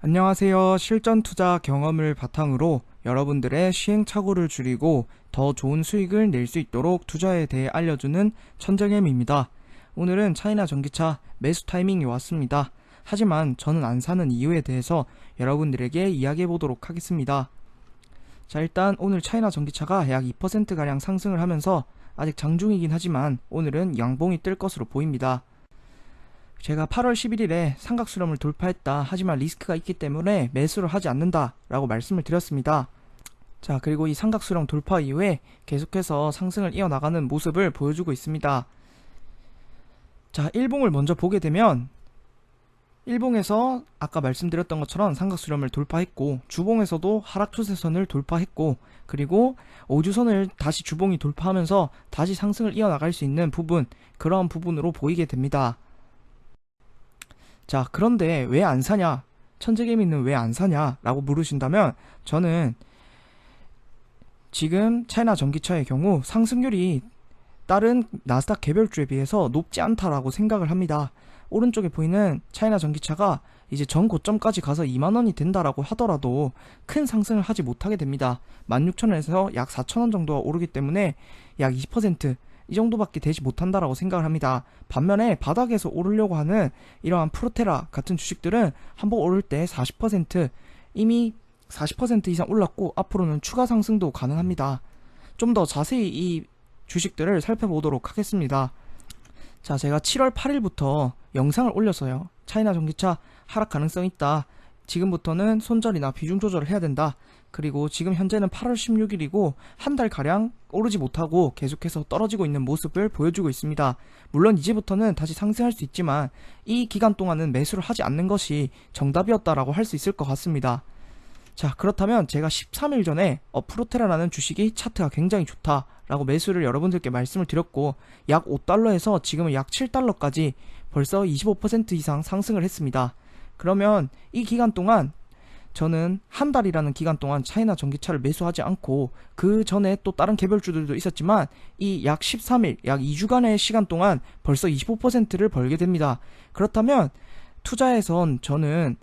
안녕하세요. 실전 투자 경험을 바탕으로 여러분들의 시행착오를 줄이고 더 좋은 수익을 낼 수 있도록 투자에 대해 알려주는 천정엠입니다. 오늘은 차이나 전기차 매수 타이밍이 왔습니다. 하지만 저는 안 사는 이유에 대해서 여러분들에게 이야기해 보도록 하겠습니다. 자, 일단 오늘 차이나 전기차가 약 2%가량 상승을 하면서 아직 장중이긴 하지만 오늘은 양봉이 뜰 것으로 보입니다. 제가 8월 11일에 삼각수렴을 돌파했다. 하지만 리스크가 있기 때문에 매수를 하지 않는다 라고 말씀을 드렸습니다. 자, 그리고 이 삼각수렴 돌파 이후에 계속해서 상승을 이어나가는 모습을 보여주고 있습니다. 자, 일봉을 먼저 보게 되면 일봉에서 아까 말씀드렸던 것처럼 삼각수렴을 돌파했고, 주봉에서도 하락 추세선을 돌파했고, 그리고 5주선을 다시 주봉이 돌파하면서 다시 상승을 이어나갈 수 있는 부분, 그런 부분으로 보이게 됩니다. 자, 그런데 왜 안 사냐? 천재개미는 왜 안 사냐? 라고 물으신다면, 저는 지금 차이나 전기차의 경우 상승률이 다른 나스닥 개별주에 비해서 높지 않다라고 생각을 합니다. 오른쪽에 보이는 차이나 전기차가 이제 전 고점까지 가서 2만원이 된다라고 하더라도 큰 상승을 하지 못하게 됩니다. 16,000원에서 약 4,000원 정도가 오르기 때문에 약 20%, 이 정도밖에 되지 못한다라고 생각을 합니다. 반면에 바닥에서 오르려고 하는 이러한 프로테라 같은 주식들은 한번 오를 때 40%, 이미 40% 이상 올랐고 앞으로는 추가 상승도 가능합니다. 좀 더 자세히 이 주식들을 살펴보도록 하겠습니다. 자, 제가 7월 8일부터 영상을 올렸어요. 차이나 전기차 하락 가능성 있다. 지금부터는 손절이나 비중 조절을 해야 된다. 그리고 지금 현재는 8월 16일이고 한 달가량 오르지 못하고 계속해서 떨어지고 있는 모습을 보여주고 있습니다. 물론 이제부터는 다시 상승할 수 있지만 이 기간 동안은 매수를 하지 않는 것이 정답이었다라고 할 수 있을 것 같습니다. 자, 그렇다면 제가 13일 전에 프로테라라는 주식이 차트가 굉장히 좋다라고 매수를 여러분들께 말씀을 드렸고, 약 5달러에서 지금은 약 7달러까지 벌써 25% 이상 상승을 했습니다. 그러면 이 기간 동안 저는 한 달이라는 기간 동안 차이나 전기차를 매수하지 않고, 그 전에 또 다른 개별주들도 있었지만 이 약 13일, 약 2주간의 시간 동안 벌써 25%를 벌게 됩니다. 그렇다면 투자에선 저는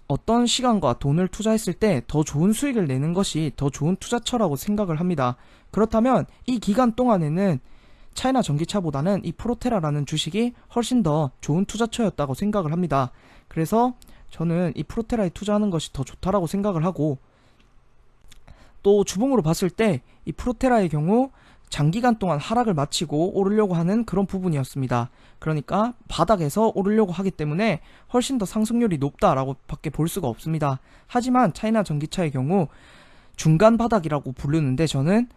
어떤 시간과 돈을 투자했을 때 더 좋은 수익을 내는 것이 더 좋은 투자처라고 생각을 합니다. 그렇다면 이 기간 동안에는 차이나 전기차보다는 이 프로테라라는 주식이 훨씬 더 좋은 투자처였다고 생각을 합니다. 그래서 저는 이 프로테라에 투자하는 것이 더 좋다라고 생각을 하고, 또 주봉으로 봤을 때 이 프로테라의 경우 장기간 동안 하락을 마치고 오르려고 하는 그런 부분이었습니다. 그러니까 바닥에서 오르려고 하기 때문에 훨씬 더 상승률이 높다라고 밖에 볼 수가 없습니다. 하지만 차이나 전기차의 경우 중간 바닥이라고 부르는데, 저는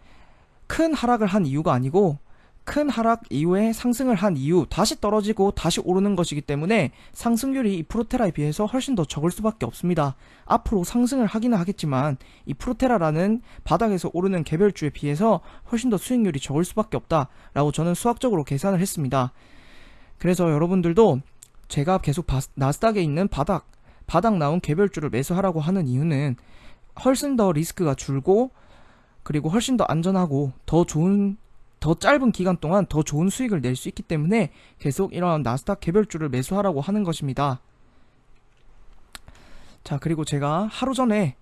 큰 하락을 한 이유가 아니고 큰 하락 이후에 상승을 한 이후 다시 떨어지고 다시 오르는 것이기 때문에 상승률이 이 프로테라에 비해서 훨씬 더 적을 수밖에 없습니다. 앞으로 상승을 하기는 하겠지만 이 프로테라라는 바닥에서 오르는 개별주에 비해서 훨씬 더 수익률이 적을 수밖에 없다라고 저는 수학적으로 계산을 했습니다. 그래서 여러분들도 제가 계속 나스닥에 있는 바닥 나온 개별주를 매수하라고 하는 이유는 훨씬 더 리스크가 줄고, 그리고 훨씬 더 안전하고 더 짧은 기간 동안 더 좋은 수익을 낼 수 있기 때문에 계속 이러한 나스닥 개별주를 매수하라고 하는 것입니다. 자, 그리고 제가 하루 전에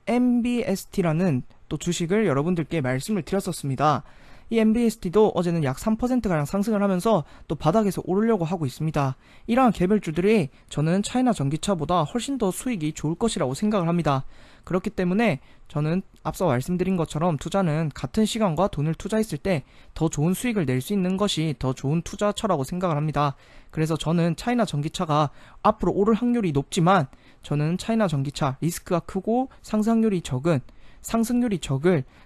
MBST라는 또 주식을 여러분들께 말씀을 드렸었습니다. 이 MBST도 어제는 약 3%가량 상승을 하면서 또 바닥에서 오르려고 하고 있습니다. 이러한 개별주들이 저는 차이나 전기차보다 훨씬 더 수익이 좋을 것이라고 생각을 합니다. 그렇기 때문에 저는 앞서 말씀드린 것처럼 투자는 같은 시간과 돈을 투자했을 때 더 좋은 수익을 낼 수 있는 것이 더 좋은 투자처라고 생각을 합니다. 그래서 저는 차이나 전기차가 앞으로 오를 확률이 높지만, 저는 차이나 전기차 리스크가 크고 상승률이 적을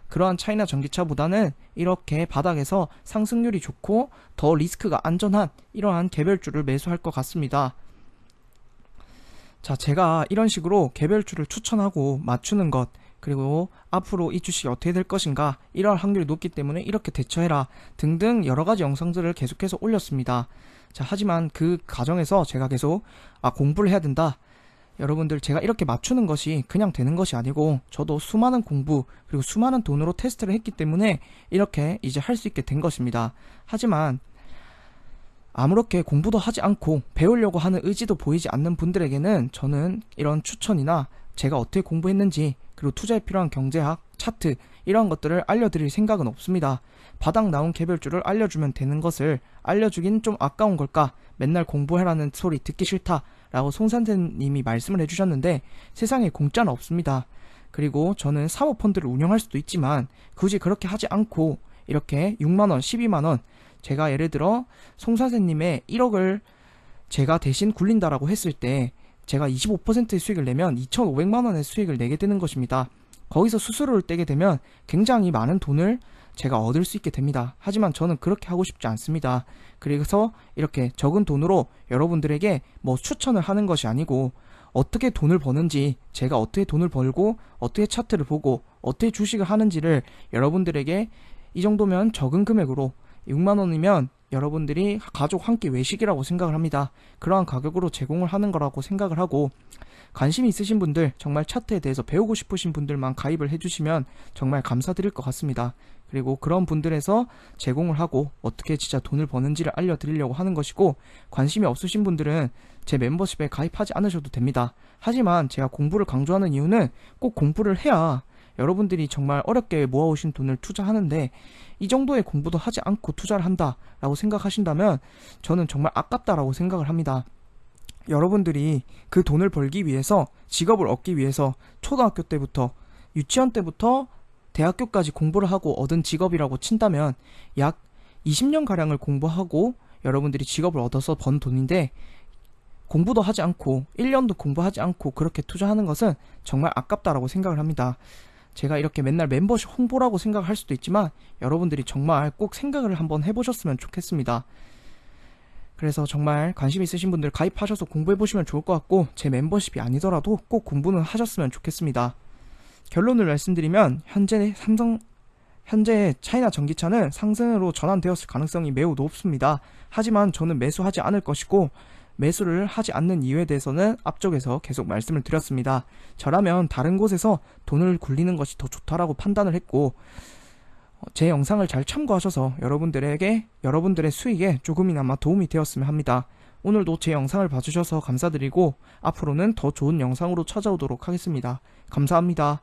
그러한 차이나 전기차보다는 이렇게 바닥에서 상승률이 좋고 더 리스크가 안전한 이러한 개별주를 매수할 것 같습니다. 자, 제가 이런 식으로 개별주를 추천하고 맞추는 것, 그리고 앞으로 이 주식이 어떻게 될 것인가, 이러할 확률이 높기 때문에 이렇게 대처해라 등등 여러가지 영상들을 계속해서 올렸습니다. 자, 하지만 그 과정에서 제가 계속 공부를 해야 된다, 여러분들 제가 이렇게 맞추는 것이 그냥 되는 것이 아니고 저도 수많은 공부 그리고 수많은 돈으로 테스트를 했기 때문에 이렇게 이제 할 수 있게 된 것입니다. 하지만 아무렇게 공부도 하지 않고 배우려고 하는 의지도 보이지 않는 분들에게는 저는 이런 추천이나 제가 어떻게 공부했는지, 그리고 투자에 필요한 경제학, 차트 이런 것들을 알려드릴 생각은 없습니다. 바닥 나온 개별주를 알려주면 되는 것을 알려주긴 좀 아까운 걸까? 맨날 공부해라는 소리 듣기 싫다 라고 송 선생님이 말씀을 해주셨는데, 세상에 공짜는 없습니다. 그리고 저는 사모펀드를 운영할 수도 있지만 굳이 그렇게 하지 않고 이렇게 6만원, 12만원, 제가 예를 들어 송 선생님의 1억을 제가 대신 굴린다라고 했을 때 제가 25%의 수익을 내면 2,500만원의 수익을 내게 되는 것입니다. 거기서 수수료를 떼게 되면 굉장히 많은 돈을 제가 얻을 수 있게 됩니다. 하지만 저는 그렇게 하고 싶지 않습니다. 그래서 이렇게 적은 돈으로 여러분들에게 뭐 추천을 하는 것이 아니고, 어떻게 돈을 버는지, 제가 어떻게 돈을 벌고 어떻게 차트를 보고 어떻게 주식을 하는지를 여러분들에게 이 정도면 적은 금액으로 6만원이면 여러분들이 가족 한 끼 외식이라고 생각을 합니다. 그러한 가격으로 제공을 하는 거라고 생각을 하고, 관심이 있으신 분들, 정말 차트에 대해서 배우고 싶으신 분들만 가입을 해주시면 정말 감사드릴 것 같습니다. 그리고 그런 분들에서 제공을 하고 어떻게 진짜 돈을 버는지를 알려드리려고 하는 것이고, 관심이 없으신 분들은 제 멤버십에 가입하지 않으셔도 됩니다. 하지만 제가 공부를 강조하는 이유는 꼭 공부를 해야 여러분들이 정말 어렵게 모아오신 돈을 투자하는데, 이 정도의 공부도 하지 않고 투자를 한다라고 생각하신다면 저는 정말 아깝다라고 생각을 합니다. 여러분들이 그 돈을 벌기 위해서, 직업을 얻기 위해서 초등학교 때부터, 유치원 때부터 대학교까지 공부를 하고 얻은 직업이라고 친다면 약 20년가량을 공부하고 여러분들이 직업을 얻어서 번 돈인데, 공부도 하지 않고 1년도 공부하지 않고 그렇게 투자하는 것은 정말 아깝다라고 생각을 합니다. 제가 이렇게 맨날 멤버십 홍보라고 생각할 수도 있지만 여러분들이 정말 꼭 생각을 한번 해보셨으면 좋겠습니다. 그래서 정말 관심 있으신 분들 가입하셔서 공부해보시면 좋을 것 같고, 제 멤버십이 아니더라도 꼭 공부는 하셨으면 좋겠습니다. 결론을 말씀드리면 현재 차이나 전기차는 상승으로 전환되었을 가능성이 매우 높습니다. 하지만 저는 매수하지 않을 것이고, 매수를 하지 않는 이유에 대해서는 앞쪽에서 계속 말씀을 드렸습니다. 저라면 다른 곳에서 돈을 굴리는 것이 더 좋다라고 판단을 했고, 제 영상을 잘 참고하셔서 여러분들의 수익에 조금이나마 도움이 되었으면 합니다. 오늘도 제 영상을 봐주셔서 감사드리고, 앞으로는 더 좋은 영상으로 찾아오도록 하겠습니다. 감사합니다.